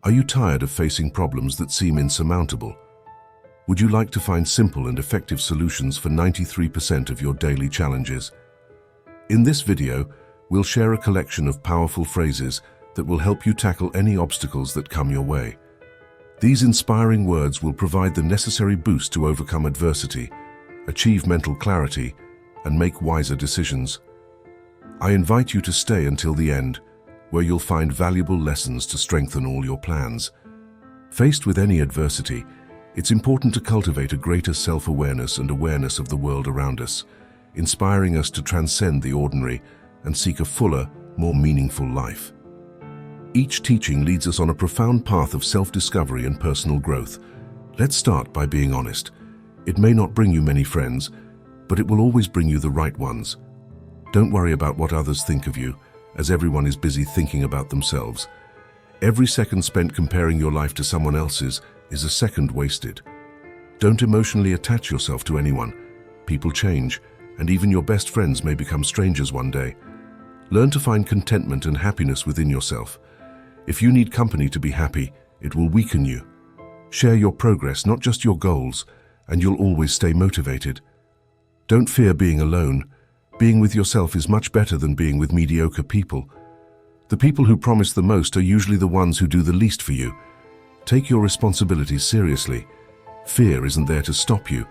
Are you tired of facing problems that seem insurmountable? Would you like to find simple and effective solutions for 93% of your daily challenges? In this video, we'll share a collection of powerful phrases that will help you tackle any obstacles that come your way. These inspiring words will provide the necessary boost to overcome adversity, achieve mental clarity, and make wiser decisions. I invite you to stay until the end, where you'll find valuable lessons to strengthen all your plans. Faced with any adversity, it's important to cultivate a greater self-awareness and awareness of the world around us, inspiring us to transcend the ordinary and seek a fuller, more meaningful life. Each teaching leads us on a profound path of self-discovery and personal growth. Let's start by being honest. It may not bring you many friends, but it will always bring you the right ones. Don't worry about what others think of you, as everyone is busy thinking about themselves. Every second spent comparing your life to someone else's is a second wasted. Don't emotionally attach yourself to anyone. People change, and even your best friends may become strangers one day. Learn to find contentment and happiness within yourself. If you need company to be happy, it will weaken you. Share your progress, not just your goals, and you'll always stay motivated. Don't fear being alone. Being with yourself is much better than being with mediocre people. The people who promise the most are usually the ones who do the least for you. Take your responsibilities seriously. Fear isn't there to stop you.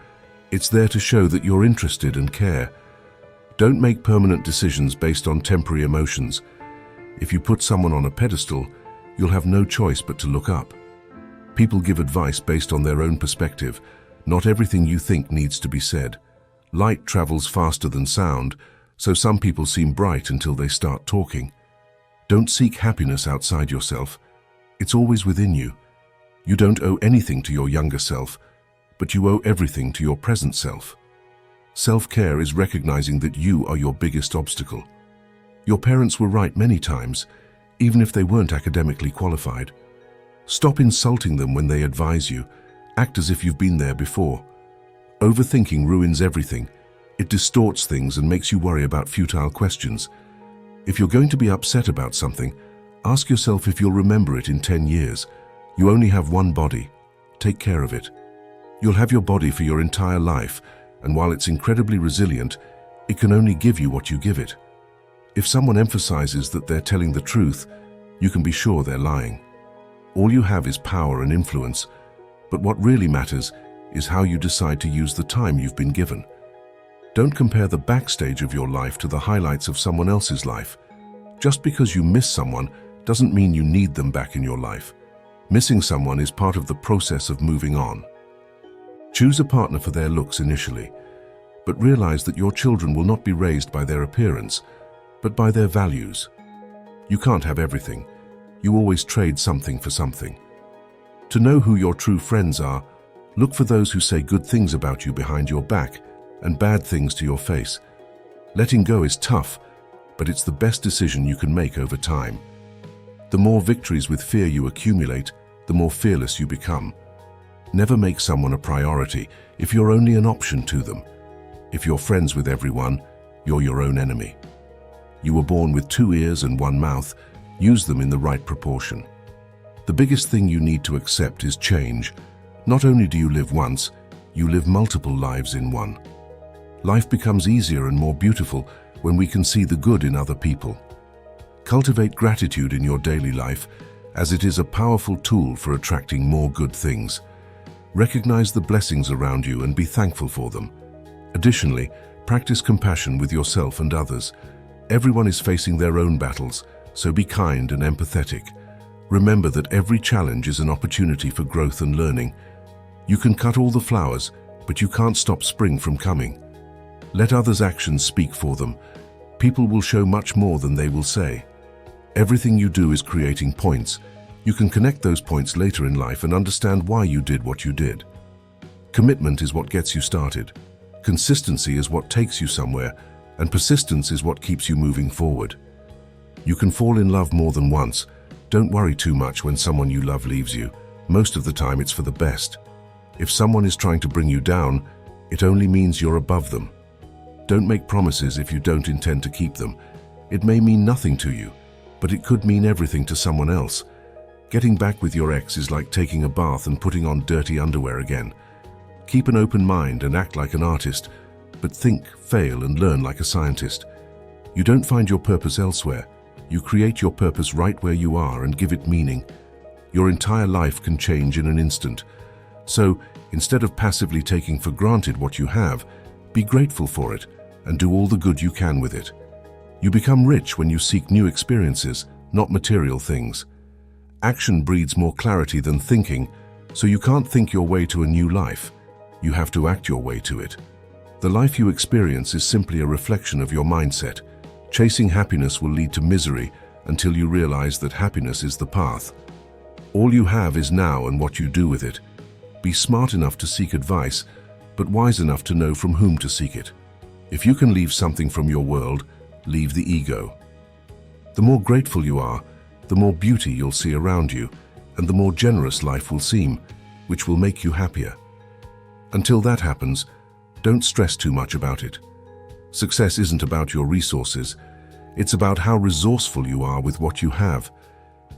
It's there to show that you're interested and care. Don't make permanent decisions based on temporary emotions. If you put someone on a pedestal, you'll have no choice but to look up. People give advice based on their own perspective. Not everything you think needs to be said. Light travels faster than sound, so some people seem bright until they start talking. Don't seek happiness outside yourself. It's always within you. You don't owe anything to your younger self, but you owe everything to your present self. Self-care is recognizing that you are your biggest obstacle. Your parents were right many times, even if they weren't academically qualified. Stop insulting them when they advise you. Act as if you've been there before. Overthinking ruins everything. It distorts things and makes you worry about futile questions. If you're going to be upset about something, ask yourself if you'll remember it in 10 years. You only have one body. Take care of it. You'll have your body for your entire life, and while it's incredibly resilient, it can only give you what you give it. If someone emphasizes that they're telling the truth, you can be sure they're lying. All you have is power and influence, but what really matters is how you decide to use the time you've been given. Don't compare the backstage of your life to the highlights of someone else's life. Just because you miss someone doesn't mean you need them back in your life. Missing someone is part of the process of moving on. Choose a partner for their looks initially, but realize that your children will not be raised by their appearance, but by their values. You can't have everything. You always trade something for something. To know who your true friends are, look for those who say good things about you behind your back and bad things to your face. Letting go is tough, but it's the best decision you can make over time. The more victories with fear you accumulate, the more fearless you become. Never make someone a priority if you're only an option to them. If you're friends with everyone, you're your own enemy. You were born with 2 ears and 1 mouth. Use them in the right proportion. The biggest thing you need to accept is change. Not only do you live once, you live multiple lives in one. Life becomes easier and more beautiful when we can see the good in other people. Cultivate gratitude in your daily life, as it is a powerful tool for attracting more good things. Recognize the blessings around you and be thankful for them. Additionally, practice compassion with yourself and others. Everyone is facing their own battles, so be kind and empathetic. Remember that every challenge is an opportunity for growth and learning. You can cut all the flowers, but you can't stop spring from coming. Let others' actions speak for them. People will show much more than they will say. Everything you do is creating points. You can connect those points later in life and understand why you did what you did. Commitment is what gets you started. Consistency is what takes you somewhere, and persistence is what keeps you moving forward. You can fall in love more than once. Don't worry too much when someone you love leaves you. Most of the time it's for the best. If someone is trying to bring you down, it only means you're above them. Don't make promises if you don't intend to keep them. It may mean nothing to you, but it could mean everything to someone else. Getting back with your ex is like taking a bath and putting on dirty underwear again. Keep an open mind and act like an artist, but think, fail, and learn like a scientist. You don't find your purpose elsewhere. You create your purpose right where you are and give it meaning. Your entire life can change in an instant. So, instead of passively taking for granted what you have, be grateful for it and do all the good you can with it. You become rich when you seek new experiences, not material things. Action breeds more clarity than thinking, so you can't think your way to a new life. You have to act your way to it. The life you experience is simply a reflection of your mindset. Chasing happiness will lead to misery until you realize that happiness is the path. All you have is now and what you do with it. Be smart enough to seek advice, but wise enough to know from whom to seek it. If you can leave something from your world, leave the ego. The more grateful you are, the more beauty you'll see around you, and the more generous life will seem, which will make you happier. Until that happens, don't stress too much about it. Success isn't about your resources, it's about how resourceful you are with what you have.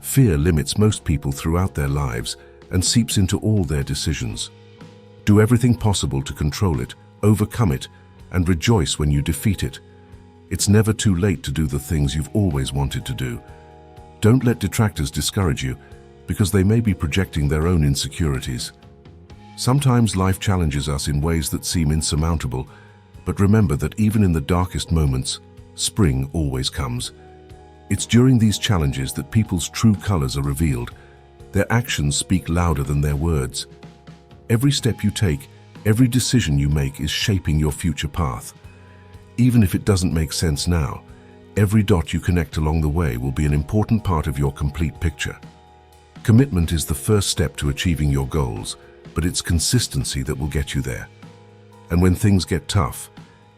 Fear limits most people throughout their lives and seeps into all their decisions. Do everything possible to control it, overcome it, and rejoice when you defeat it. It's never too late to do the things you've always wanted to do. Don't let detractors discourage you, because they may be projecting their own insecurities. Sometimes life challenges us in ways that seem insurmountable, but remember that even in the darkest moments, spring always comes. It's during these challenges that people's true colors are revealed. Their actions speak louder than their words. Every step you take, every decision you make is shaping your future path. Even if it doesn't make sense now, every dot you connect along the way will be an important part of your complete picture. Commitment is the first step to achieving your goals, but it's consistency that will get you there. And when things get tough,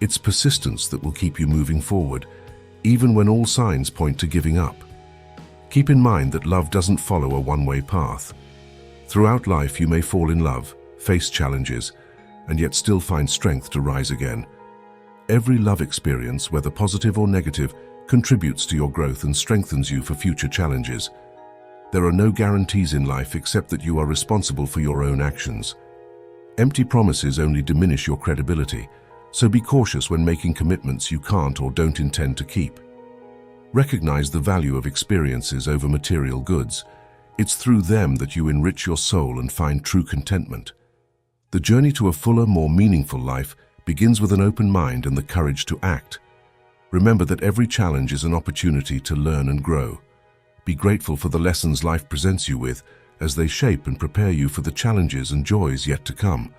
it's persistence that will keep you moving forward, even when all signs point to giving up. Keep in mind that love doesn't follow a one-way path. Throughout life, you may fall in love, face challenges, and yet still find strength to rise again. Every love experience, whether positive or negative, contributes to your growth and strengthens you for future challenges. There are no guarantees in life except that you are responsible for your own actions. Empty promises only diminish your credibility, so be cautious when making commitments you can't or don't intend to keep. Recognize the value of experiences over material goods. It's through them that you enrich your soul and find true contentment. The journey to a fuller, more meaningful life begins with an open mind and the courage to act. Remember that every challenge is an opportunity to learn and grow. Be grateful for the lessons life presents you with, as they shape and prepare you for the challenges and joys yet to come.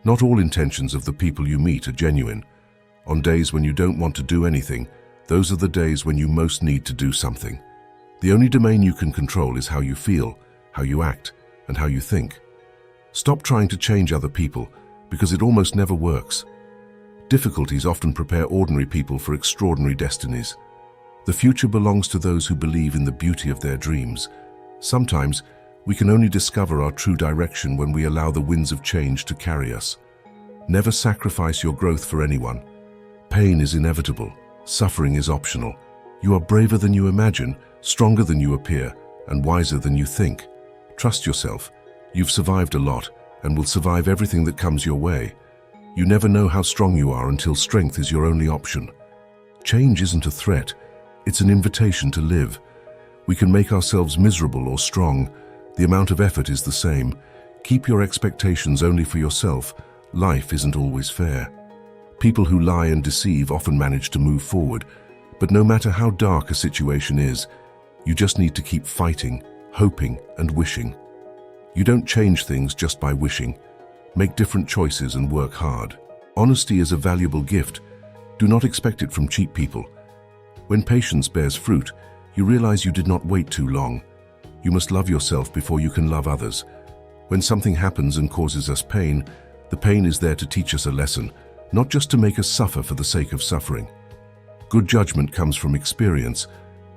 Not all intentions of the people you meet are genuine. On days when you don't want to do anything, those are the days when you most need to do something. The only domain you can control is how you feel, how you act, and how you think. Stop trying to change other people, because it almost never works. Difficulties often prepare ordinary people for extraordinary destinies. The future belongs to those who believe in the beauty of their dreams. Sometimes, we can only discover our true direction when we allow the winds of change to carry us. Never sacrifice your growth for anyone. Pain is inevitable. Suffering is optional. You are braver than you imagine, stronger than you appear, and wiser than you think. Trust yourself. You've survived a lot, and will survive everything that comes your way. You never know how strong you are until strength is your only option. Change isn't a threat. It's an invitation to live. We can make ourselves miserable or strong. The amount of effort is the same. Keep your expectations only for yourself. Life isn't always fair. People who lie and deceive often manage to move forward, but no matter how dark a situation is, you just need to keep fighting, hoping, and wishing. You don't change things just by wishing. Make different choices and work hard. Honesty is a valuable gift. Do not expect it from cheap people. When patience bears fruit, you realize you did not wait too long. You must love yourself before you can love others. When something happens and causes us pain, the pain is there to teach us a lesson, not just to make us suffer for the sake of suffering. Good judgment comes from experience,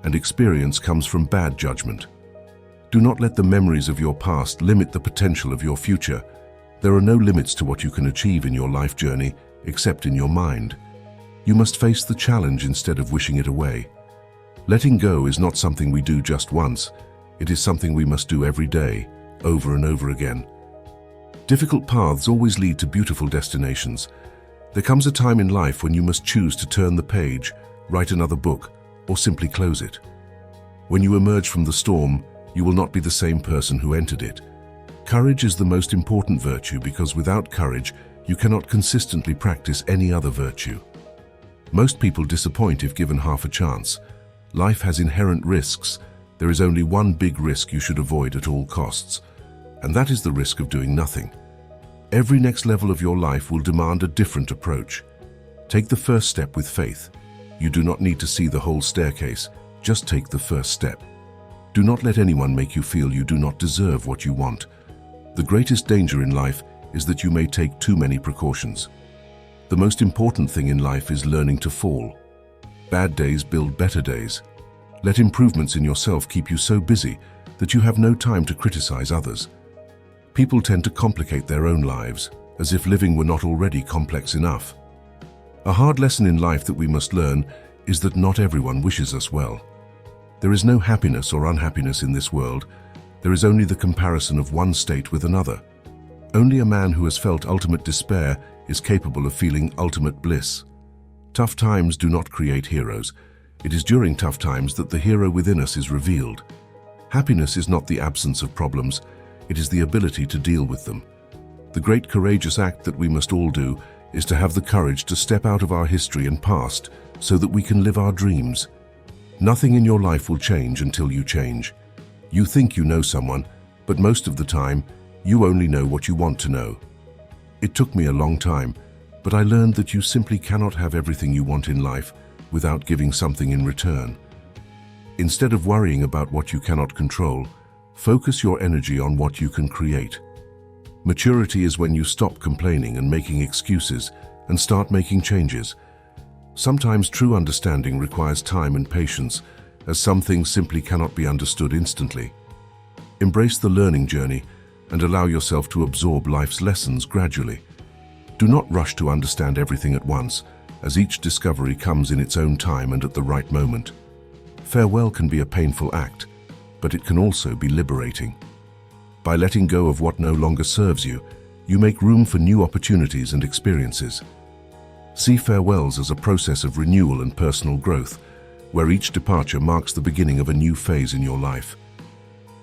and experience comes from bad judgment. Do not let the memories of your past limit the potential of your future. There are no limits to what you can achieve in your life journey, except in your mind. You must face the challenge instead of wishing it away. Letting go is not something we do just once. It is something we must do every day, over and over again. Difficult paths always lead to beautiful destinations. There comes a time in life when you must choose to turn the page, write another book, or simply close it. When you emerge from the storm, you will not be the same person who entered it. Courage is the most important virtue because without courage, you cannot consistently practice any other virtue. Most people disappoint if given half a chance. Life has inherent risks. There is only one big risk you should avoid at all costs, and that is the risk of doing nothing. Every next level of your life will demand a different approach. Take the first step with faith. You do not need to see the whole staircase, just take the first step. Do not let anyone make you feel you do not deserve what you want. The greatest danger in life is that you may take too many precautions. The most important thing in life is learning to fall. Bad days build better days. Let improvements in yourself keep you so busy that you have no time to criticize others. People tend to complicate their own lives, as if living were not already complex enough. A hard lesson in life that we must learn is that not everyone wishes us well. There is no happiness or unhappiness in this world. There is only the comparison of one state with another. Only a man who has felt ultimate despair is capable of feeling ultimate bliss. Tough times do not create heroes. It is during tough times that the hero within us is revealed. Happiness is not the absence of problems, it is the ability to deal with them. The great courageous act that we must all do is to have the courage to step out of our history and past so that we can live our dreams. Nothing in your life will change until you change. You think you know someone, but most of the time, you only know what you want to know. It took me a long time, but I learned that you simply cannot have everything you want in life without giving something in return. Instead of worrying about what you cannot control, focus your energy on what you can create. Maturity is when you stop complaining and making excuses and start making changes. Sometimes true understanding requires time and patience, as some things simply cannot be understood instantly. Embrace the learning journey and allow yourself to absorb life's lessons gradually. Do not rush to understand everything at once, as each discovery comes in its own time and at the right moment. Farewell can be a painful act, but it can also be liberating. By letting go of what no longer serves you, you make room for new opportunities and experiences. See farewells as a process of renewal and personal growth, where each departure marks the beginning of a new phase in your life.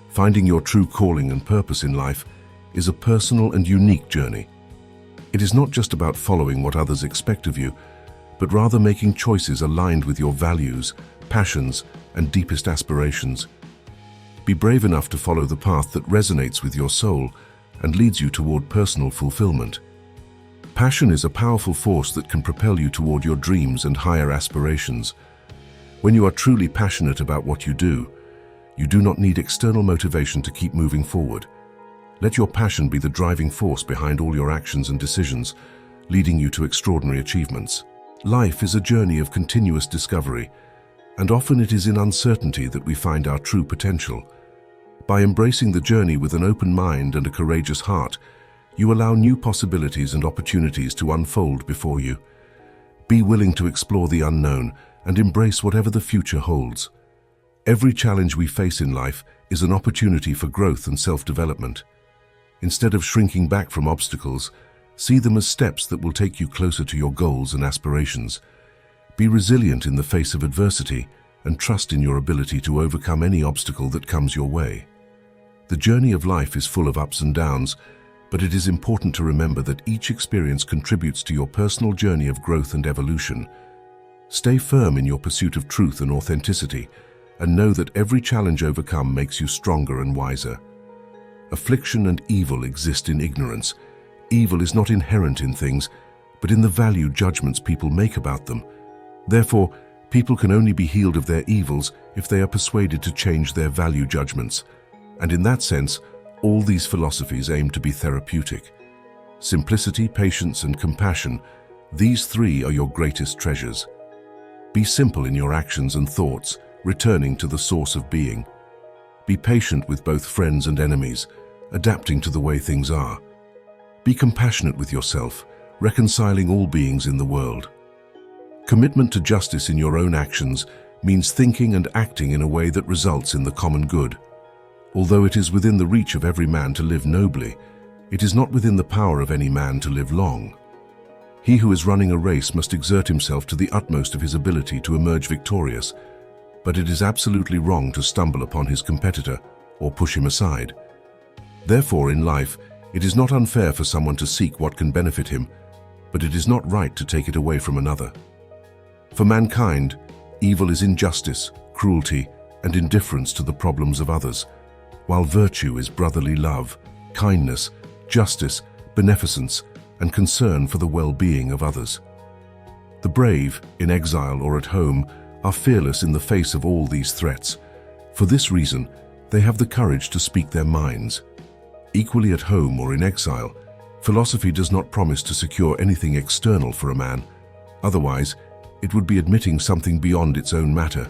Finding your true calling and purpose in life is a personal and unique journey. It is not just about following what others expect of you, but rather making choices aligned with your values, passions, and deepest aspirations. Be brave enough to follow the path that resonates with your soul and leads you toward personal fulfillment. Passion is a powerful force that can propel you toward your dreams and higher aspirations. When you are truly passionate about what you do not need external motivation to keep moving forward. Let your passion be the driving force behind all your actions and decisions, leading you to extraordinary achievements. Life is a journey of continuous discovery, and often it is in uncertainty that we find our true potential. By embracing the journey with an open mind and a courageous heart, you allow new possibilities and opportunities to unfold before you. Be willing to explore the unknown and embrace whatever the future holds. Every challenge we face in life is an opportunity for growth and self-development. Instead of shrinking back from obstacles, see them as steps that will take you closer to your goals and aspirations. Be resilient in the face of adversity and trust in your ability to overcome any obstacle that comes your way. The journey of life is full of ups and downs, but it is important to remember that each experience contributes to your personal journey of growth and evolution. Stay firm in your pursuit of truth and authenticity, and know that every challenge overcome makes you stronger and wiser. Affliction and evil exist in ignorance. Evil is not inherent in things, but in the value judgments people make about them. Therefore, people can only be healed of their evils if they are persuaded to change their value judgments. And in that sense, all these philosophies aim to be therapeutic. Simplicity, patience, and compassion, these three are your greatest treasures. Be simple in your actions and thoughts, returning to the source of being. Be patient with both friends and enemies, adapting to the way things are. Be compassionate with yourself, reconciling all beings in the world. Commitment to justice in your own actions means thinking and acting in a way that results in the common good. Although it is within the reach of every man to live nobly, it is not within the power of any man to live long. He who is running a race must exert himself to the utmost of his ability to emerge victorious, but it is absolutely wrong to stumble upon his competitor or push him aside. Therefore, in life, it is not unfair for someone to seek what can benefit him, but it is not right to take it away from another. For mankind, evil is injustice, cruelty, and indifference to the problems of others, while virtue is brotherly love, kindness, justice, beneficence, and concern for the well-being of others. The brave, in exile or at home, are fearless in the face of all these threats. For this reason, they have the courage to speak their minds. Equally at home or in exile, philosophy does not promise to secure anything external for a man. Otherwise, it would be admitting something beyond its own matter.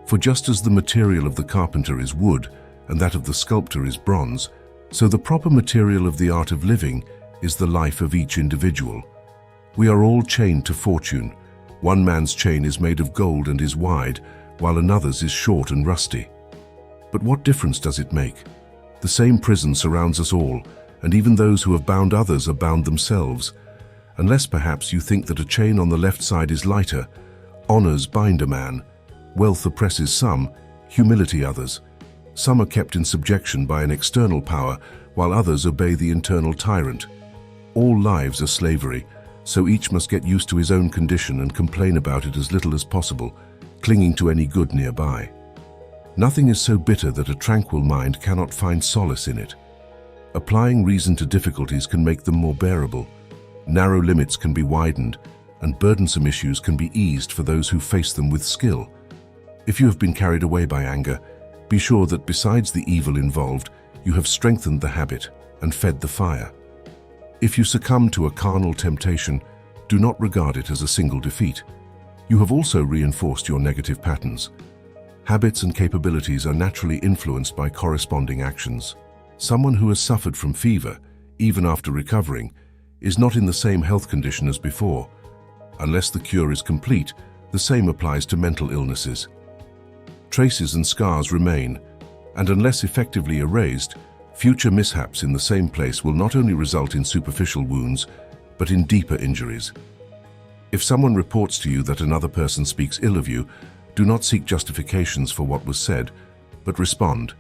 For just as the material of the carpenter is wood and that of the sculptor is bronze, so the proper material of the art of living is the life of each individual. We are all chained to fortune. One man's chain is made of gold and is wide, while another's is short and rusty. But what difference does it make? The same prison surrounds us all, and even those who have bound others are bound themselves. Unless perhaps you think that a chain on the left side is lighter, honors bind a man, wealth oppresses some, humility others. Some are kept in subjection by an external power, while others obey the internal tyrant. All lives are slavery, so each must get used to his own condition and complain about it as little as possible, clinging to any good nearby. Nothing is so bitter that a tranquil mind cannot find solace in it. Applying reason to difficulties can make them more bearable. Narrow limits can be widened, and burdensome issues can be eased for those who face them with skill. If you have been carried away by anger, be sure that besides the evil involved, you have strengthened the habit and fed the fire. If you succumb to a carnal temptation, do not regard it as a single defeat. You have also reinforced your negative patterns. Habits and capabilities are naturally influenced by corresponding actions. Someone who has suffered from fever, even after recovering, is not in the same health condition as before. Unless the cure is complete, the same applies to mental illnesses. Traces and scars remain, and unless effectively erased, future mishaps in the same place will not only result in superficial wounds, but in deeper injuries. If someone reports to you that another person speaks ill of you, do not seek justifications for what was said, but respond.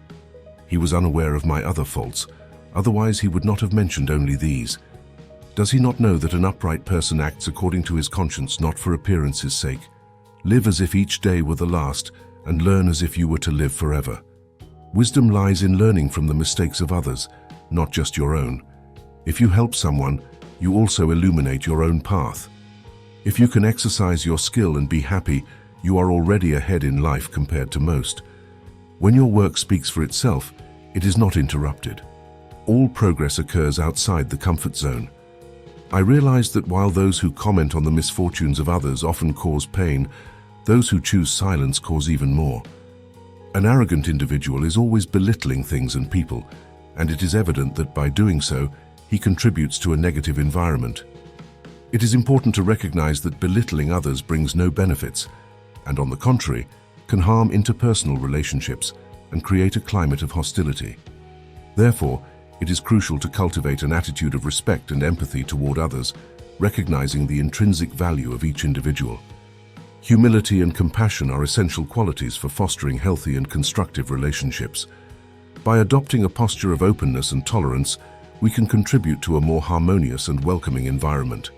He was unaware of my other faults, otherwise he would not have mentioned only these. Does he not know that an upright person acts according to his conscience, not for appearance's sake? Live as if each day were the last, and learn as if you were to live forever. Wisdom lies in learning from the mistakes of others, not just your own. If you help someone, you also illuminate your own path. If you can exercise your skill and be happy, you are already ahead in life compared to most. When your work speaks for itself, it is not interrupted. All progress occurs outside the comfort zone. I realized that while those who comment on the misfortunes of others often cause pain, those who choose silence cause even more. An arrogant individual is always belittling things and people, and it is evident that by doing so, he contributes to a negative environment. It is important to recognize that belittling others brings no benefits, and on the contrary, can harm interpersonal relationships and create a climate of hostility. Therefore, it is crucial to cultivate an attitude of respect and empathy toward others, recognizing the intrinsic value of each individual. Humility and compassion are essential qualities for fostering healthy and constructive relationships. By adopting a posture of openness and tolerance, we can contribute to a more harmonious and welcoming environment.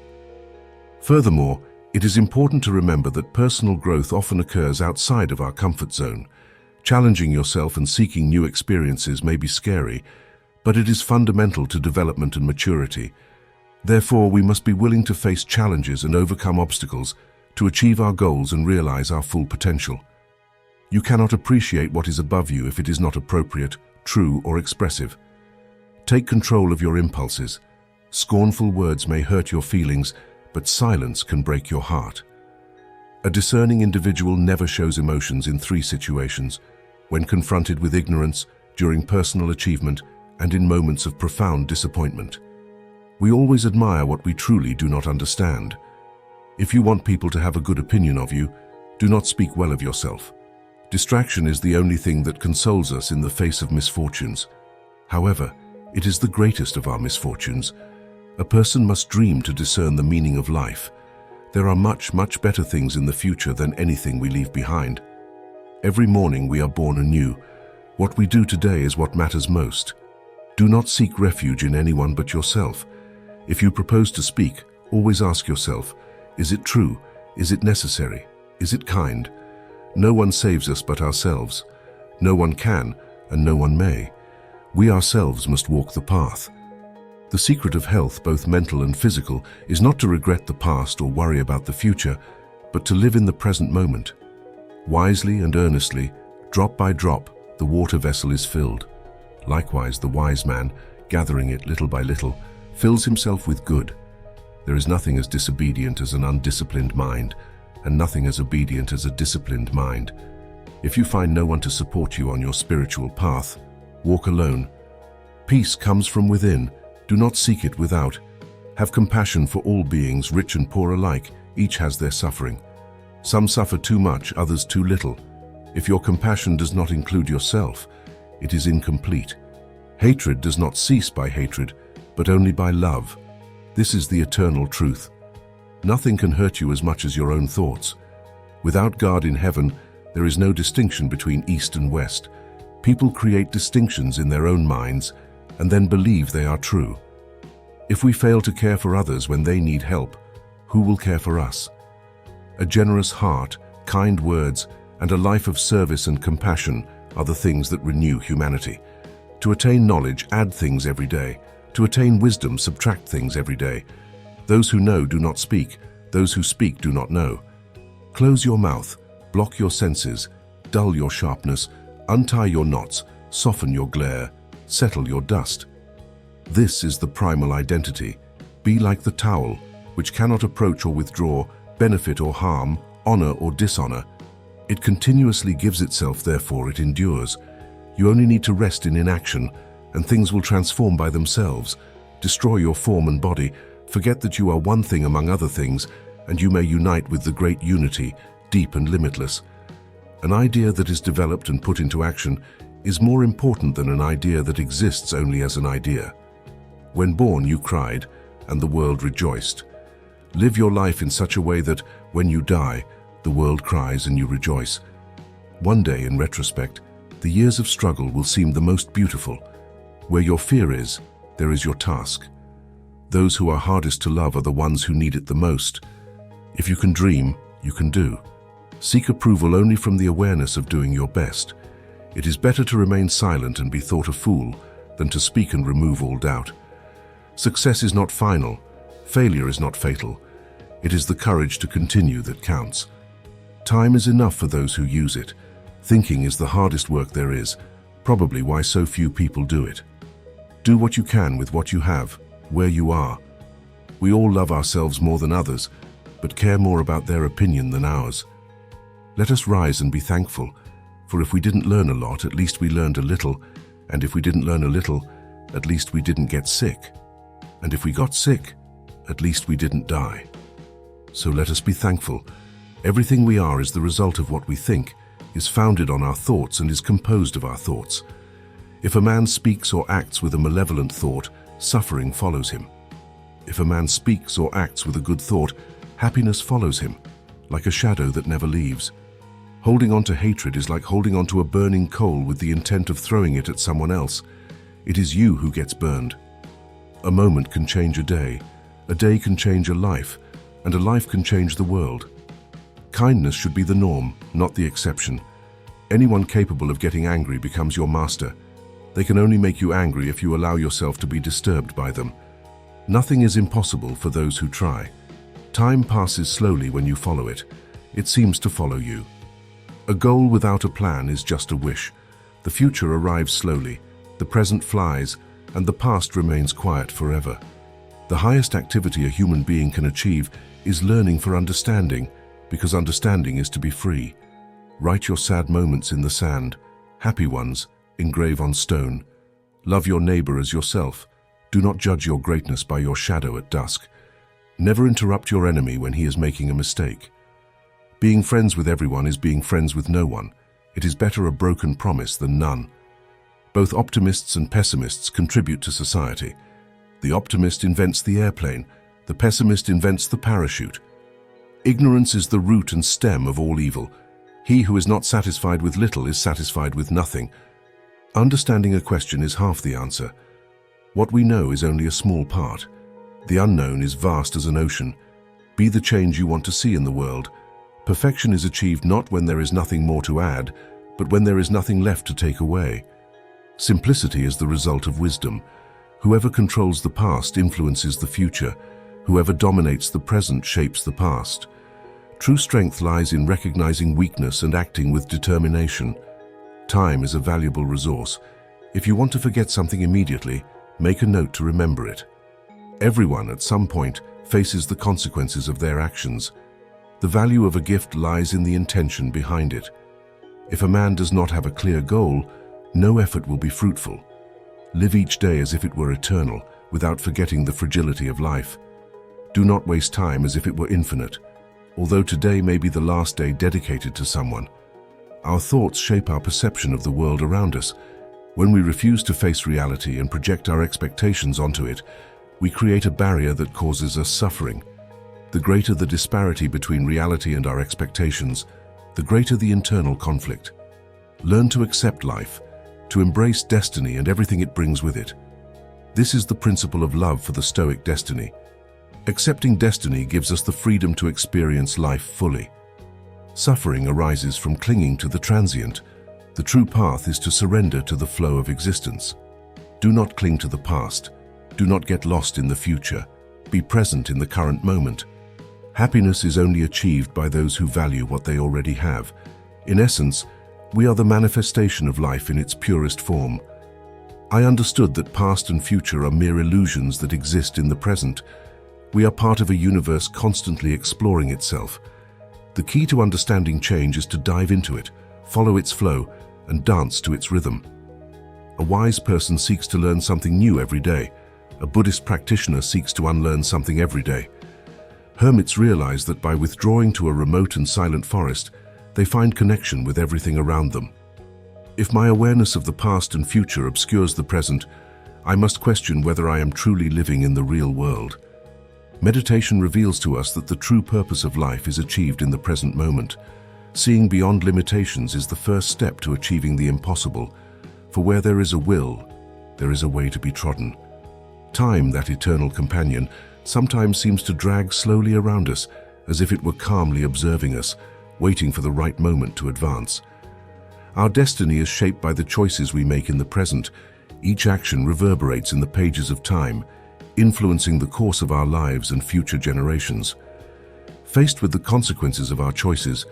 Furthermore, it is important to remember that personal growth often occurs outside of our comfort zone. Challenging yourself and seeking new experiences may be scary, but it is fundamental to development and maturity. Therefore, we must be willing to face challenges and overcome obstacles to achieve our goals and realize our full potential. You cannot appreciate what is above you if it is not appropriate, true, or expressive. Take control of your impulses. Scornful words may hurt your feelings, but silence can break your heart. A discerning individual never shows emotions in three situations: when confronted with ignorance, during personal achievement, and in moments of profound disappointment. We always admire what we truly do not understand. If you want people to have a good opinion of you, do not speak well of yourself. Distraction is the only thing that consoles us in the face of misfortunes. However, it is the greatest of our misfortunes. A person must dream to discern the meaning of life. There are much, much better things in the future than anything we leave behind. Every morning we are born anew. What we do today is what matters most. Do not seek refuge in anyone but yourself. If you propose to speak, always ask yourself, is it true? Is it necessary? Is it kind? No one saves us but ourselves. No one can, and no one may. We ourselves must walk the path. The secret of health, both mental and physical, is not to regret the past or worry about the future, but to live in the present moment. Wisely and earnestly, drop by drop, the water vessel is filled. Likewise, the wise man, gathering it little by little, fills himself with good. There is nothing as disobedient as an undisciplined mind, and nothing as obedient as a disciplined mind. If you find no one to support you on your spiritual path, walk alone. Peace comes from within. Do not seek it without. Have compassion for all beings, rich and poor alike. Each has their suffering. Some suffer too much, others too little. If your compassion does not include yourself, it is incomplete. Hatred does not cease by hatred, but only by love. This is the eternal truth. Nothing can hurt you as much as your own thoughts. Without God in heaven, there is no distinction between East and West. People create distinctions in their own minds and then believe they are true. If we fail to care for others when they need help, who will care for us? A generous heart, kind words, and a life of service and compassion are the things that renew humanity. To attain knowledge, add things every day. To attain wisdom, subtract things every day. Those who know do not speak. Those who speak do not know. Close your mouth, block your senses, dull your sharpness, untie your knots, soften your glare, settle your dust. This is the primal identity. Be like the towel, which cannot approach or withdraw, benefit or harm, honor or dishonor. It continuously gives itself, therefore it endures. You only need to rest in inaction, and things will transform by themselves. Destroy your form and body, forget that you are one thing among other things, and you may unite with the great unity, deep and limitless. An idea that is developed and put into action is more important than an idea that exists only as an idea. When born, you cried, and the world rejoiced. Live your life in such a way that, when you die, the world cries and you rejoice. One day, in retrospect, the years of struggle will seem the most beautiful. Where your fear is, there is your task. Those who are hardest to love are the ones who need it the most. If you can dream, you can do. Seek approval only from the awareness of doing your best. It is better to remain silent and be thought a fool than to speak and remove all doubt. Success is not final. Failure is not fatal. It is the courage to continue that counts. Time is enough for those who use it. Thinking is the hardest work there is, probably why so few people do it. Do what you can with what you have, where you are. We all love ourselves more than others, but care more about their opinion than ours. Let us rise and be thankful, for if we didn't learn a lot, at least we learned a little, and if we didn't learn a little, at least we didn't get sick. And if we got sick, at least we didn't die. So let us be thankful. Everything we are is the result of what we think, is founded on our thoughts and is composed of our thoughts. If a man speaks or acts with a malevolent thought, suffering follows him. If a man speaks or acts with a good thought, happiness follows him, like a shadow that never leaves. Holding on to hatred is like holding on to a burning coal with the intent of throwing it at someone else. It is you who gets burned. A moment can change a day can change a life, and a life can change the world. Kindness should be the norm, not the exception. Anyone capable of getting angry becomes your master. They can only make you angry if you allow yourself to be disturbed by them. Nothing is impossible for those who try. Time passes slowly when you follow it. It seems to follow you. A goal without a plan is just a wish. The future arrives slowly, the present flies, and the past remains quiet forever. The highest activity a human being can achieve is learning for understanding, because understanding is to be free. Write your sad moments in the sand, happy ones engrave on stone. Love your neighbor as yourself. Do not judge your greatness by your shadow at dusk. Never interrupt your enemy when he is making a mistake. Being friends with everyone is being friends with no one. It is better a broken promise than none. Both optimists and pessimists contribute to society. The optimist invents the airplane, the pessimist invents the parachute. Ignorance is the root and stem of all evil. He who is not satisfied with little is satisfied with nothing. Understanding a question is half the answer. What we know is only a small part. The unknown is vast as an ocean. Be the change you want to see in the world. Perfection is achieved not when there is nothing more to add, but when there is nothing left to take away. Simplicity is the result of wisdom. Whoever controls the past influences the future. Whoever dominates the present shapes the past. True strength lies in recognizing weakness and acting with determination. Time is a valuable resource. If you want to forget something immediately, make a note to remember it. Everyone at some point faces the consequences of their actions. The value of a gift lies in the intention behind it. If a man does not have a clear goal, no effort will be fruitful. Live each day as if it were eternal, without forgetting the fragility of life. Do not waste time as if it were infinite. Although today may be the last day dedicated to someone, our thoughts shape our perception of the world around us. When we refuse to face reality and project our expectations onto it, we create a barrier that causes us suffering. The greater the disparity between reality and our expectations, the greater the internal conflict. Learn to accept life, to embrace destiny and everything it brings with it. This is the principle of love for the Stoic destiny. Accepting destiny gives us the freedom to experience life fully. Suffering arises from clinging to the transient. The true path is to surrender to the flow of existence. Do not cling to the past. Do not get lost in the future. Be present in the current moment. Happiness is only achieved by those who value what they already have. In essence, we are the manifestation of life in its purest form. I understood that past and future are mere illusions that exist in the present. We are part of a universe constantly exploring itself. The key to understanding change is to dive into it, follow its flow, and dance to its rhythm. A wise person seeks to learn something new every day. A Buddhist practitioner seeks to unlearn something every day. Hermits realize that by withdrawing to a remote and silent forest, they find connection with everything around them. If my awareness of the past and future obscures the present, I must question whether I am truly living in the real world. Meditation reveals to us that the true purpose of life is achieved in the present moment. Seeing beyond limitations is the first step to achieving the impossible, for where there is a will, there is a way to be trodden. Time, that eternal companion, sometimes seems to drag slowly around us, as if it were calmly observing us, waiting for the right moment to advance. Our destiny is shaped by the choices we make in the present. Each action reverberates in the pages of time, influencing the course of our lives and future generations. Faced with the consequences of our choices,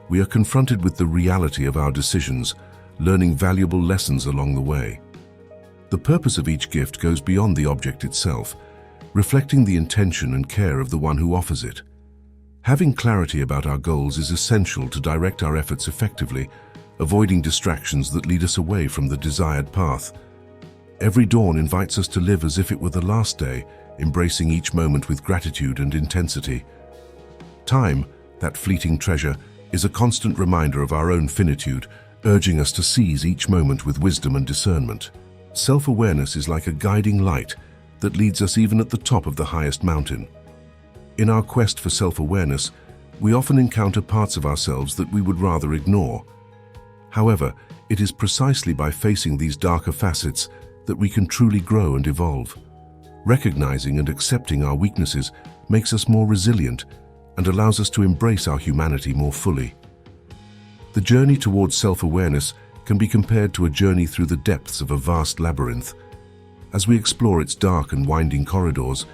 we are confronted with the reality of our decisions, learning valuable lessons along the way. The purpose of each gift goes beyond the object itself, reflecting the intention and care of the one who offers it. Having clarity about our goals is essential to direct our efforts effectively, avoiding distractions that lead us away from the desired path. Every dawn invites us to live as if it were the last day, embracing each moment with gratitude and intensity. Time, that fleeting treasure, is a constant reminder of our own finitude, urging us to seize each moment with wisdom and discernment. Self-awareness is like a guiding light that leads us even at the top of the highest mountain. In our quest for self-awareness, we often encounter parts of ourselves that we would rather ignore. However, it is precisely by facing these darker facets that we can truly grow and evolve. Recognizing and accepting our weaknesses makes us more resilient and allows us to embrace our humanity more fully. The journey towards self-awareness can be compared to a journey through the depths of a vast labyrinth. As we explore its dark and winding corridors,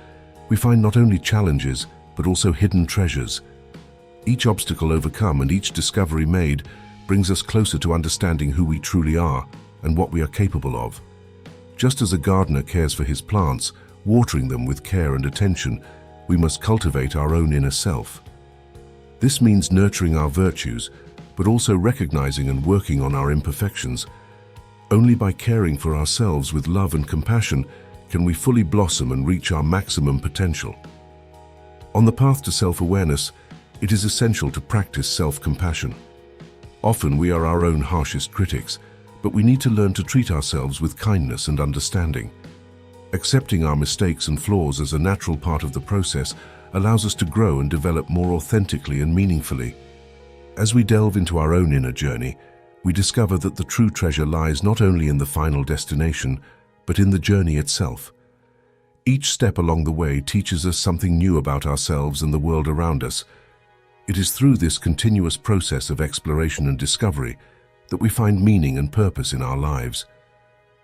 we find not only challenges, but also hidden treasures. Each obstacle overcome and each discovery made brings us closer to understanding who we truly are and what we are capable of. Just as a gardener cares for his plants, watering them with care and attention, we must cultivate our own inner self. This means nurturing our virtues, but also recognizing and working on our imperfections. Only by caring for ourselves with love and compassion can we fully blossom and reach our maximum potential. On the path to self-awareness, it is essential to practice self-compassion. Often we are our own harshest critics, but we need to learn to treat ourselves with kindness and understanding. Accepting our mistakes and flaws as a natural part of the process allows us to grow and develop more authentically and meaningfully. As we delve into our own inner journey, we discover that the true treasure lies not only in the final destination, but in the journey itself. Each step along the way teaches us something new about ourselves and the world around us. It is through this continuous process of exploration and discovery that we find meaning and purpose in our lives.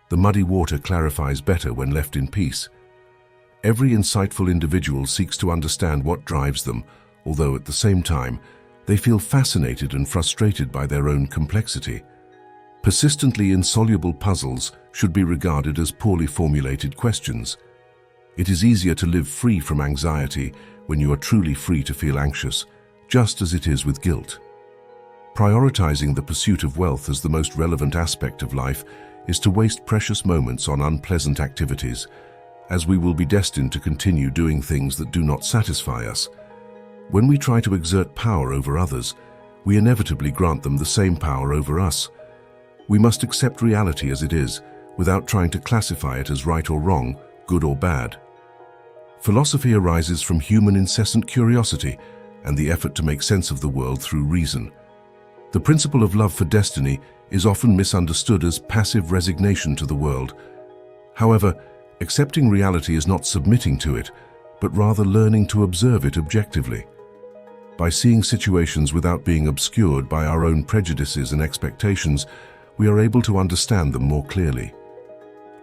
The muddy water clarifies better when left in peace. Every insightful individual seeks to understand what drives them, although at the same time, they feel fascinated and frustrated by their own complexity. Persistently insoluble puzzles should be regarded as poorly formulated questions. It is easier to live free from anxiety when you are truly free to feel anxious, just as it is with guilt. Prioritizing the pursuit of wealth as the most relevant aspect of life is to waste precious moments on unpleasant activities, as we will be destined to continue doing things that do not satisfy us. When we try to exert power over others, we inevitably grant them the same power over us. We must accept reality as it is, without trying to classify it as right or wrong, good or bad. Philosophy arises from human incessant curiosity and the effort to make sense of the world through reason. The principle of love for destiny is often misunderstood as passive resignation to the world. However, accepting reality is not submitting to it, but rather learning to observe it objectively. By seeing situations without being obscured by our own prejudices and expectations, we are able to understand them more clearly.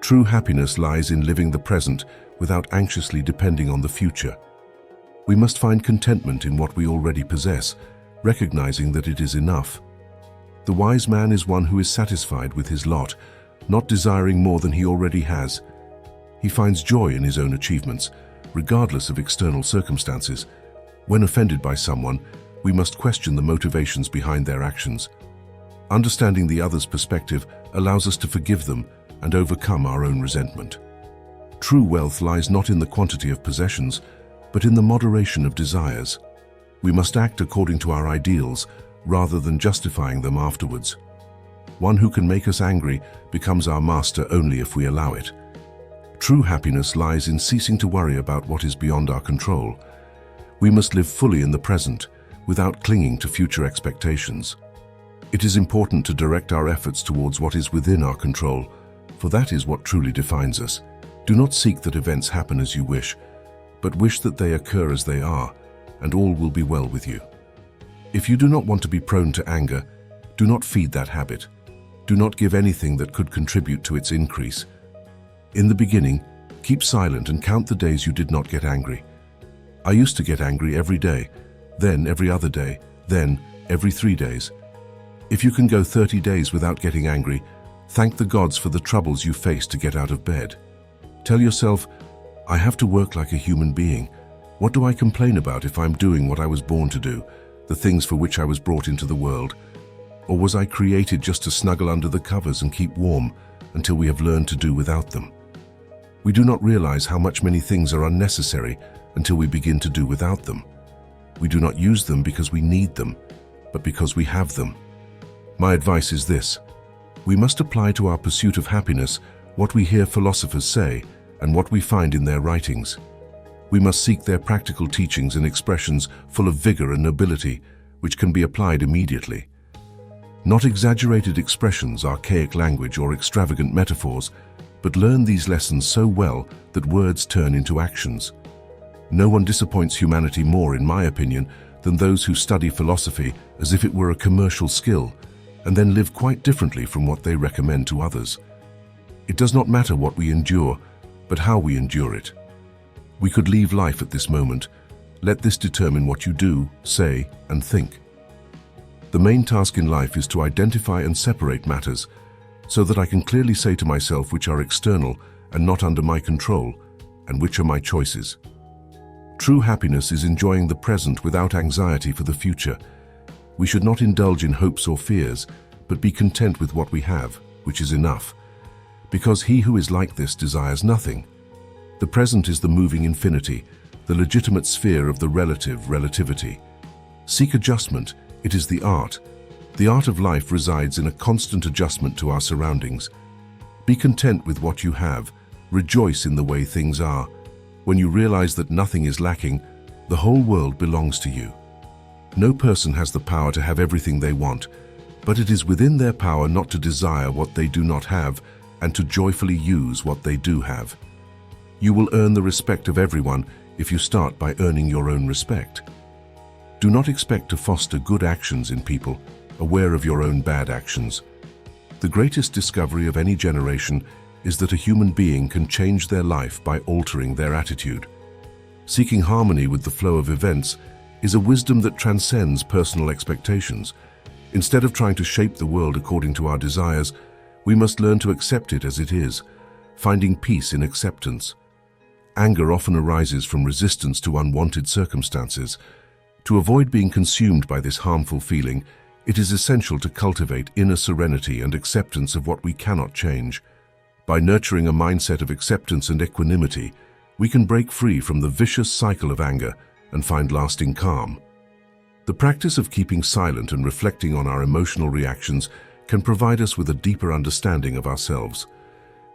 True happiness lies in living the present without anxiously depending on the future. We must find contentment in what we already possess, recognizing that it is enough. The wise man is one who is satisfied with his lot, not desiring more than he already has. He finds joy in his own achievements, regardless of external circumstances. When offended by someone, we must question the motivations behind their actions. Understanding the other's perspective allows us to forgive them and overcome our own resentment. True wealth lies not in the quantity of possessions, but in the moderation of desires. We must act according to our ideals, rather than justifying them afterwards. One who can make us angry becomes our master only if we allow it. True happiness lies in ceasing to worry about what is beyond our control. We must live fully in the present, without clinging to future expectations. It is important to direct our efforts towards what is within our control, for that is what truly defines us. Do not seek that events happen as you wish, but wish that they occur as they are, and all will be well with you. If you do not want to be prone to anger, do not feed that habit. Do not give anything that could contribute to its increase. In the beginning, keep silent and count the days you did not get angry. I used to get angry every day, then every other day, then every 3 days. If you can go 30 days without getting angry, thank the gods for the troubles you faced to get out of bed. Tell yourself, I have to work like a human being. What do I complain about if I'm doing what I was born to do, the things for which I was brought into the world? Or was I created just to snuggle under the covers and keep warm until we have learned to do without them? We do not realize how much many things are unnecessary until we begin to do without them. We do not use them because we need them, but because we have them. My advice is this: we must apply to our pursuit of happiness what we hear philosophers say and what we find in their writings. We must seek their practical teachings and expressions full of vigor and nobility, which can be applied immediately. Not exaggerated expressions, archaic language, or extravagant metaphors, but learn these lessons so well that words turn into actions. No one disappoints humanity more, in my opinion, than those who study philosophy as if it were a commercial skill, and then live quite differently from what they recommend to others. It does not matter what we endure, but how we endure it. We could leave life at this moment. Let this determine what you do, say, and think. The main task in life is to identify and separate matters, so that I can clearly say to myself which are external and not under my control, and which are my choices. True happiness is enjoying the present without anxiety for the future. We should not indulge in hopes or fears, but be content with what we have, which is enough. Because he who is like this desires nothing. The present is the moving infinity, the legitimate sphere of the relative relativity. Seek adjustment, it is the art. The art of life resides in a constant adjustment to our surroundings. Be content with what you have. Rejoice in the way things are. When you realize that nothing is lacking, the whole world belongs to you. No person has the power to have everything they want, but it is within their power not to desire what they do not have and to joyfully use what they do have. You will earn the respect of everyone if you start by earning your own respect. Do not expect to foster good actions in people, aware of your own bad actions. The greatest discovery of any generation is that a human being can change their life by altering their attitude. Seeking harmony with the flow of events is a wisdom that transcends personal expectations. Instead of trying to shape the world according to our desires, we must learn to accept it as it is, finding peace in acceptance. Anger often arises from resistance to unwanted circumstances. To avoid being consumed by this harmful feeling, it is essential to cultivate inner serenity and acceptance of what we cannot change. By nurturing a mindset of acceptance and equanimity, we can break free from the vicious cycle of anger and find lasting calm. The practice of keeping silent and reflecting on our emotional reactions can provide us with a deeper understanding of ourselves.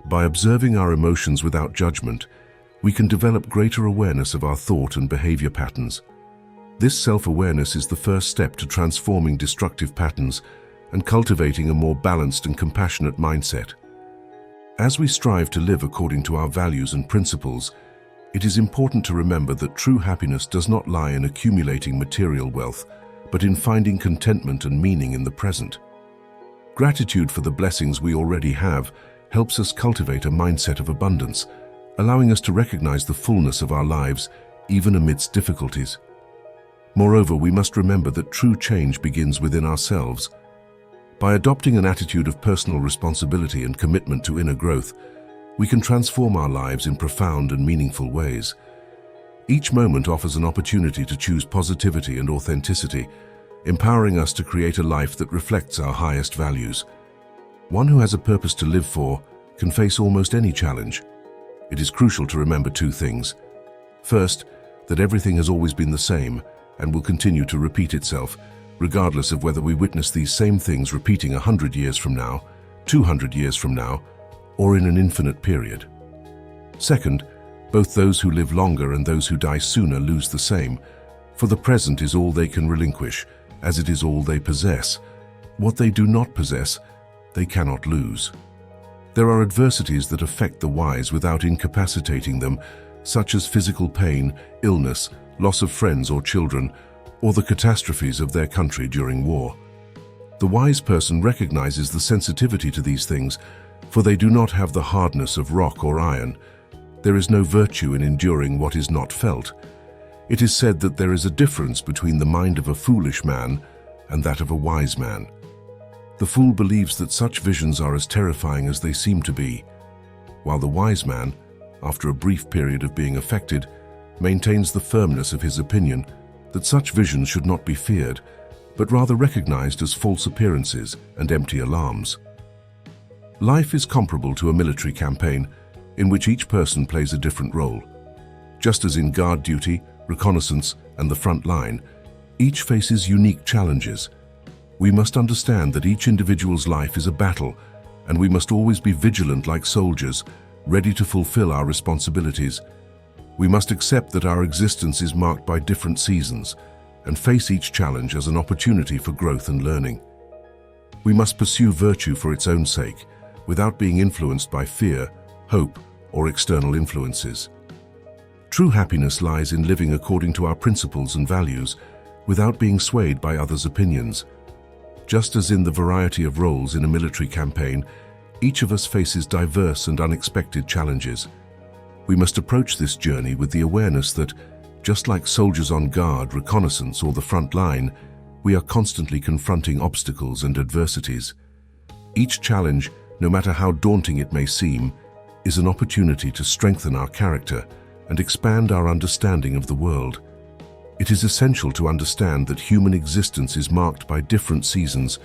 By observing our emotions without judgment, we can develop greater awareness of our thought and behavior patterns. This self-awareness is the first step to transforming destructive patterns and cultivating a more balanced and compassionate mindset. As we strive to live according to our values and principles, it is important to remember that true happiness does not lie in accumulating material wealth, but in finding contentment and meaning in the present. Gratitude for the blessings we already have helps us cultivate a mindset of abundance, allowing us to recognize the fullness of our lives, even amidst difficulties. Moreover, we must remember that true change begins within ourselves. By adopting an attitude of personal responsibility and commitment to inner growth, we can transform our lives in profound and meaningful ways. Each moment offers an opportunity to choose positivity and authenticity, empowering us to create a life that reflects our highest values. One who has a purpose to live for can face almost any challenge. It is crucial to remember two things. First, that everything has always been the same and will continue to repeat itself, regardless of whether we witness these same things repeating 100 years from now, 200 years from now, or in an infinite period. Second, both those who live longer and those who die sooner lose the same, for the present is all they can relinquish, as it is all they possess. What they do not possess, they cannot lose. There are adversities that affect the wise without incapacitating them, such as physical pain, illness, loss of friends or children, or the catastrophes of their country during war. The wise person recognizes the sensitivity to these things, for they do not have the hardness of rock or iron. There is no virtue in enduring what is not felt. It is said that there is a difference between the mind of a foolish man and that of a wise man. The fool believes that such visions are as terrifying as they seem to be, while the wise man, after a brief period of being affected, maintains the firmness of his opinion that such visions should not be feared, but rather recognized as false appearances and empty alarms. Life is comparable to a military campaign in which each person plays a different role. Just as in guard duty, reconnaissance, and the front line, each faces unique challenges. We must understand that each individual's life is a battle, and we must always be vigilant like soldiers, ready to fulfill our responsibilities. We must accept that our existence is marked by different seasons and face each challenge as an opportunity for growth and learning. We must pursue virtue for its own sake, without being influenced by fear, hope, or external influences. True happiness lies in living according to our principles and values, without being swayed by others' opinions. Just as in the variety of roles in a military campaign, each of us faces diverse and unexpected challenges. We must approach this journey with the awareness that, just like soldiers on guard, reconnaissance, or the front line, we are constantly confronting obstacles and adversities. Each challenge, no matter how daunting it may seem, is an opportunity to strengthen our character and expand our understanding of the world. It is essential to understand that human existence is marked by different seasons,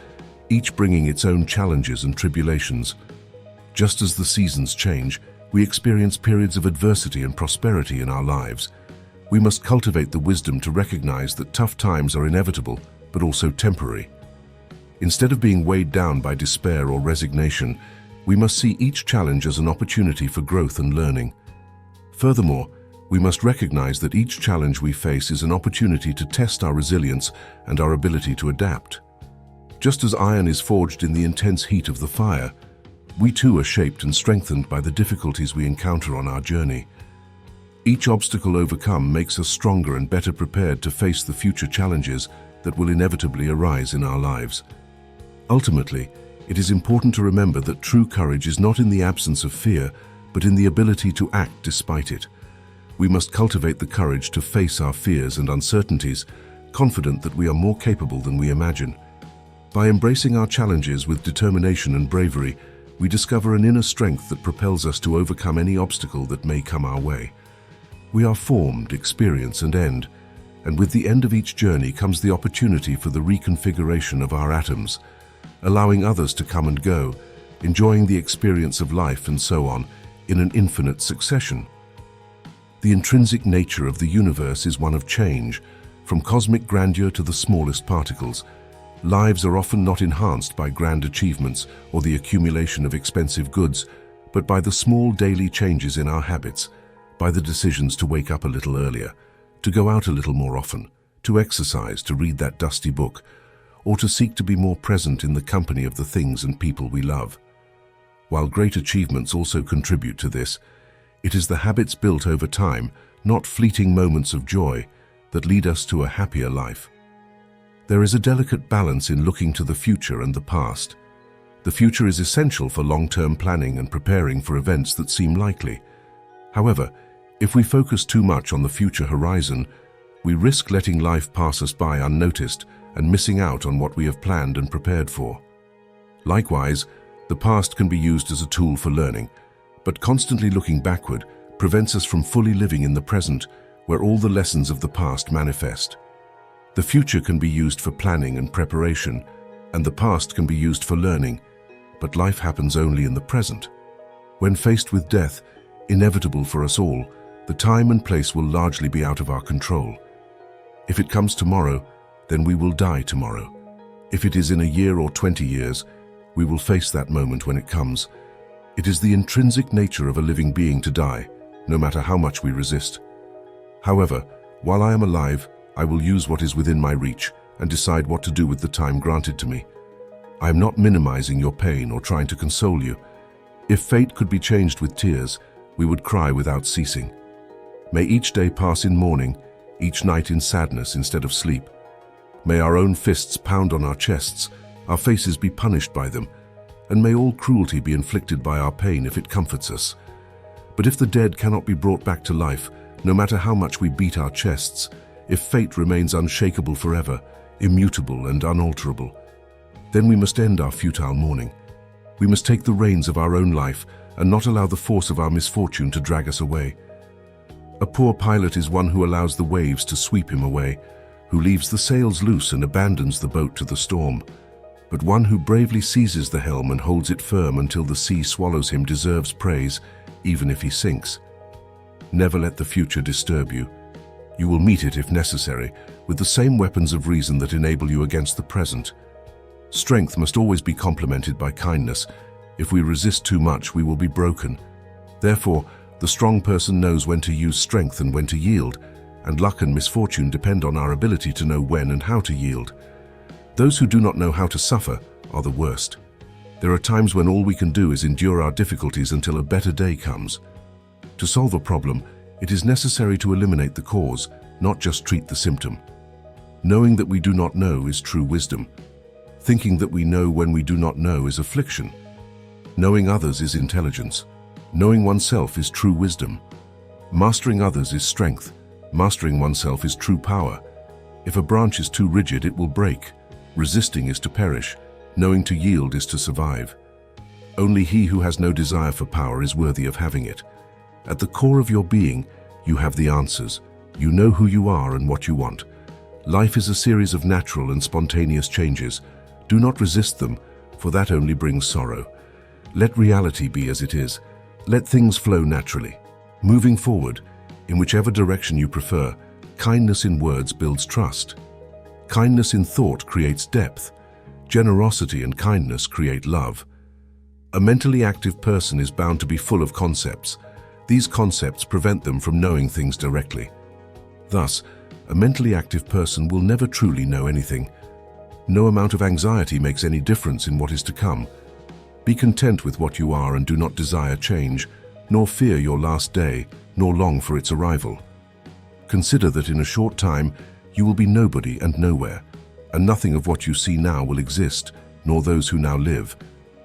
each bringing its own challenges and tribulations. Just as the seasons change, we experience periods of adversity and prosperity in our lives. We must cultivate the wisdom to recognize that tough times are inevitable, but also temporary. Instead of being weighed down by despair or resignation, we must see each challenge as an opportunity for growth and learning. Furthermore, we must recognize that each challenge we face is an opportunity to test our resilience and our ability to adapt. Just as iron is forged in the intense heat of the fire, we too are shaped and strengthened by the difficulties we encounter on our journey. Each obstacle overcome makes us stronger and better prepared to face the future challenges that will inevitably arise in our lives. Ultimately, it is important to remember that true courage is not in the absence of fear, but in the ability to act despite it. We must cultivate the courage to face our fears and uncertainties, confident that we are more capable than we imagine. By embracing our challenges with determination and bravery, we discover an inner strength that propels us to overcome any obstacle that may come our way. We are formed, experience, and end, and with the end of each journey comes the opportunity for the reconfiguration of our atoms, allowing others to come and go, enjoying the experience of life and so on, in an infinite succession. The intrinsic nature of the universe is one of change, from cosmic grandeur to the smallest particles. Lives are often not enhanced by grand achievements or the accumulation of expensive goods, but by the small daily changes in our habits, by the decisions to wake up a little earlier, to go out a little more often, to exercise, to read that dusty book, or to seek to be more present in the company of the things and people we love. While great achievements also contribute to this, it is the habits built over time, not fleeting moments of joy, that lead us to a happier life. There is a delicate balance in looking to the future and the past. The future is essential for long-term planning and preparing for events that seem likely. However, if we focus too much on the future horizon, we risk letting life pass us by unnoticed and missing out on what we have planned and prepared for. Likewise, the past can be used as a tool for learning, but constantly looking backward prevents us from fully living in the present, where all the lessons of the past manifest. The future can be used for planning and preparation, and the past can be used for learning, but life happens only in the present. When faced with death, inevitable for us all, the time and place will largely be out of our control. If it comes tomorrow, then we will die tomorrow. If it is in a year or 20 years, we will face that moment when it comes. It is the intrinsic nature of a living being to die, no matter how much we resist. However, while I am alive, I will use what is within my reach and decide what to do with the time granted to me. I am not minimizing your pain or trying to console you. If fate could be changed with tears, we would cry without ceasing. May each day pass in mourning, each night in sadness instead of sleep. May our own fists pound on our chests, our faces be punished by them, and may all cruelty be inflicted by our pain if it comforts us. But if the dead cannot be brought back to life, no matter how much we beat our chests, if fate remains unshakable forever, immutable and unalterable, then we must end our futile mourning. We must take the reins of our own life and not allow the force of our misfortune to drag us away. A poor pilot is one who allows the waves to sweep him away, who leaves the sails loose and abandons the boat to the storm. But one who bravely seizes the helm and holds it firm until the sea swallows him deserves praise, even if he sinks. Never let the future disturb you. You will meet it, if necessary, with the same weapons of reason that enable you against the present. Strength must always be complemented by kindness. If we resist too much, we will be broken. Therefore, the strong person knows when to use strength and when to yield, and luck and misfortune depend on our ability to know when and how to yield. Those who do not know how to suffer are the worst. There are times when all we can do is endure our difficulties until a better day comes. To solve a problem, it is necessary to eliminate the cause, not just treat the symptom. Knowing that we do not know is true wisdom. Thinking that we know when we do not know is affliction. Knowing others is intelligence. Knowing oneself is true wisdom. Mastering others is strength. Mastering oneself is true power. If a branch is too rigid, it will break. Resisting is to perish. Knowing to yield is to survive. Only he who has no desire for power is worthy of having it. At the core of your being, you have the answers. You know who you are and what you want. Life is a series of natural and spontaneous changes. Do not resist them, for that only brings sorrow. Let reality be as it is. Let things flow naturally. Moving forward, in whichever direction you prefer, kindness in words builds trust. Kindness in thought creates depth. Generosity and kindness create love. A mentally active person is bound to be full of concepts. These concepts prevent them from knowing things directly. Thus, a mentally active person will never truly know anything. No amount of anxiety makes any difference in what is to come. Be content with what you are and do not desire change, nor fear your last day, nor long for its arrival. Consider that in a short time you will be nobody and nowhere, and nothing of what you see now will exist, nor those who now live,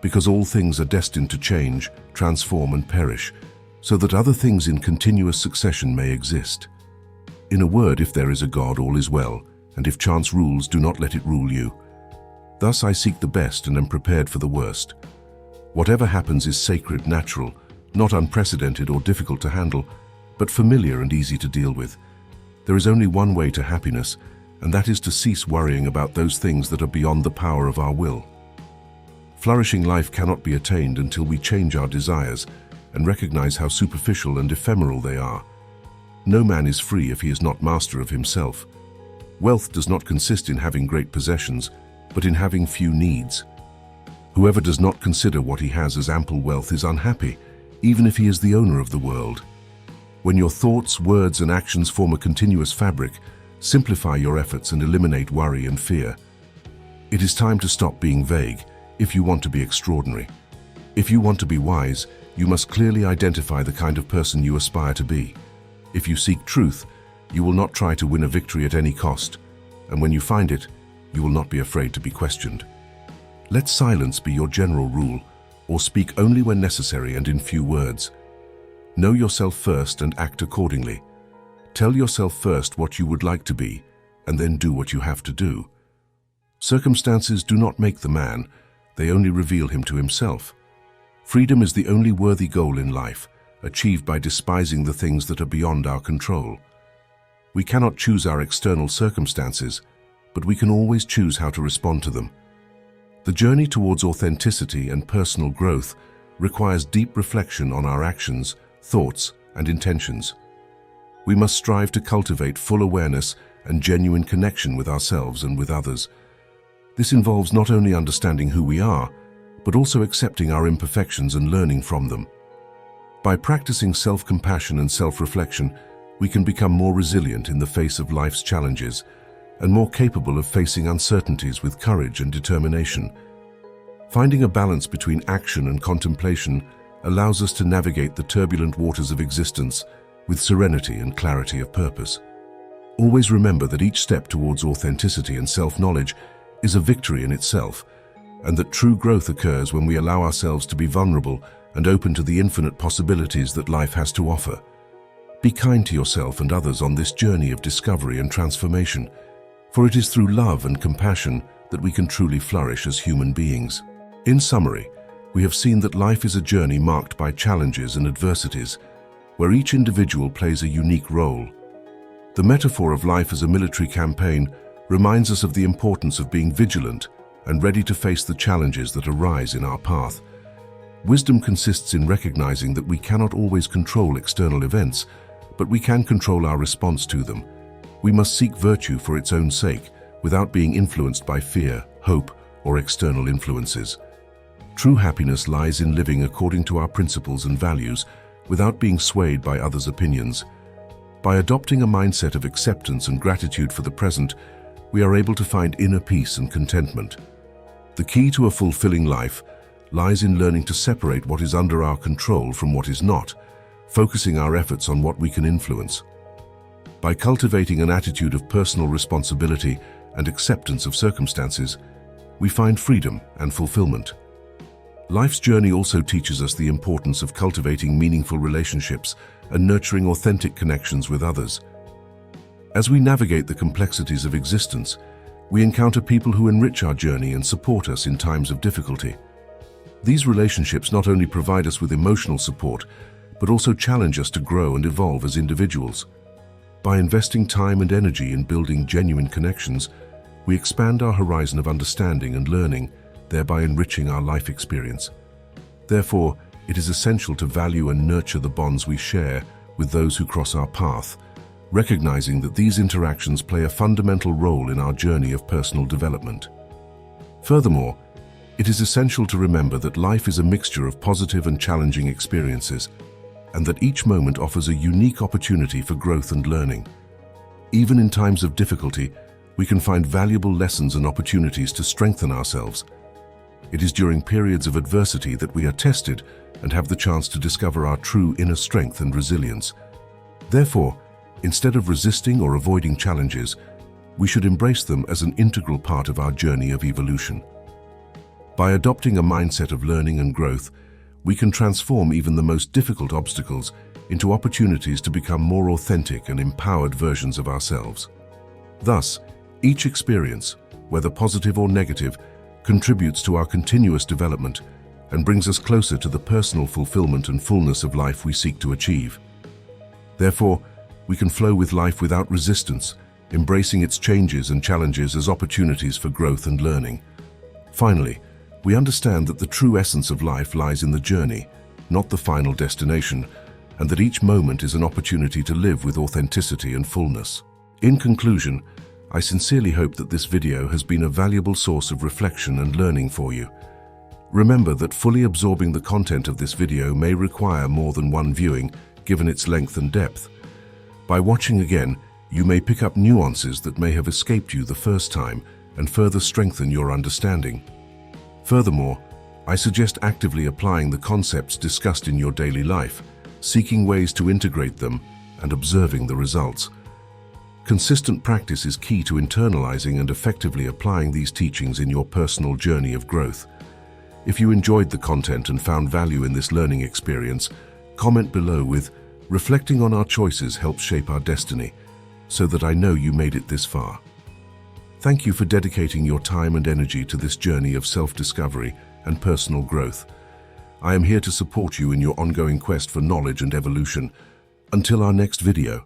because all things are destined to change, transform and perish, so that other things in continuous succession may exist. In a word, if there is a God, all is well, and if chance rules, do not let it rule you. Thus I seek the best and am prepared for the worst. Whatever happens is sacred, natural, not unprecedented or difficult to handle, but familiar and easy to deal with. There is only one way to happiness, and that is to cease worrying about those things that are beyond the power of our will. Flourishing life cannot be attained until we change our desires and recognize how superficial and ephemeral they are. No man is free if he is not master of himself. Wealth does not consist in having great possessions, but in having few needs. Whoever does not consider what he has as ample wealth is unhappy, even if he is the owner of the world. When your thoughts, words, and actions form a continuous fabric, simplify your efforts and eliminate worry and fear. It is time to stop being vague if you want to be extraordinary. If you want to be wise, you must clearly identify the kind of person you aspire to be. If you seek truth, you will not try to win a victory at any cost, and when you find it, you will not be afraid to be questioned. Let silence be your general rule, or speak only when necessary and in few words. Know yourself first and act accordingly. Tell yourself first what you would like to be, and then do what you have to do. Circumstances do not make the man, they only reveal him to himself. Freedom is the only worthy goal in life, achieved by despising the things that are beyond our control. We cannot choose our external circumstances, but we can always choose how to respond to them. The journey towards authenticity and personal growth requires deep reflection on our actions, thoughts, and intentions. We must strive to cultivate full awareness and genuine connection with ourselves and with others. This involves not only understanding who we are, but also accepting our imperfections and learning from them. By practicing self-compassion and self-reflection, we can become more resilient in the face of life's challenges and more capable of facing uncertainties with courage and determination. Finding a balance between action and contemplation allows us to navigate the turbulent waters of existence with serenity and clarity of purpose. Always remember that each step towards authenticity and self-knowledge is a victory in itself, and that true growth occurs when we allow ourselves to be vulnerable and open to the infinite possibilities that life has to offer. Be kind to yourself and others on this journey of discovery and transformation, for it is through love and compassion that we can truly flourish as human beings. In summary, we have seen that life is a journey marked by challenges and adversities, where each individual plays a unique role. The metaphor of life as a military campaign reminds us of the importance of being vigilant and ready to face the challenges that arise in our path. Wisdom consists in recognizing that we cannot always control external events, but we can control our response to them. We must seek virtue for its own sake, without being influenced by fear, hope, or external influences. True happiness lies in living according to our principles and values, without being swayed by others' opinions. By adopting a mindset of acceptance and gratitude for the present, we are able to find inner peace and contentment. The key to a fulfilling life lies in learning to separate what is under our control from what is not, focusing our efforts on what we can influence. By cultivating an attitude of personal responsibility and acceptance of circumstances, we find freedom and fulfillment. Life's journey also teaches us the importance of cultivating meaningful relationships and nurturing authentic connections with others. As we navigate the complexities of existence, we encounter people who enrich our journey and support us in times of difficulty. These relationships not only provide us with emotional support, but also challenge us to grow and evolve as individuals. By investing time and energy in building genuine connections, we expand our horizon of understanding and learning, thereby enriching our life experience. Therefore, it is essential to value and nurture the bonds we share with those who cross our path, recognizing that these interactions play a fundamental role in our journey of personal development. Furthermore, it is essential to remember that life is a mixture of positive and challenging experiences, and that each moment offers a unique opportunity for growth and learning. Even in times of difficulty, we can find valuable lessons and opportunities to strengthen ourselves. It is during periods of adversity that we are tested and have the chance to discover our true inner strength and resilience. Therefore, instead of resisting or avoiding challenges, we should embrace them as an integral part of our journey of evolution. By adopting a mindset of learning and growth, we can transform even the most difficult obstacles into opportunities to become more authentic and empowered versions of ourselves. Thus, each experience, whether positive or negative, contributes to our continuous development and brings us closer to the personal fulfillment and fullness of life we seek to achieve. Therefore, we can flow with life without resistance, embracing its changes and challenges as opportunities for growth and learning. Finally, we understand that the true essence of life lies in the journey, not the final destination, and that each moment is an opportunity to live with authenticity and fullness. In conclusion, I sincerely hope that this video has been a valuable source of reflection and learning for you. Remember that fully absorbing the content of this video may require more than one viewing, given its length and depth. By watching again, you may pick up nuances that may have escaped you the first time and further strengthen your understanding. Furthermore, I suggest actively applying the concepts discussed in your daily life, seeking ways to integrate them and observing the results. Consistent practice is key to internalizing and effectively applying these teachings in your personal journey of growth. If you enjoyed the content and found value in this learning experience, comment below with "Reflecting on our choices helps shape our destiny," so that I know you made it this far. Thank you for dedicating your time and energy to this journey of self-discovery and personal growth. I am here to support you in your ongoing quest for knowledge and evolution. Until our next video,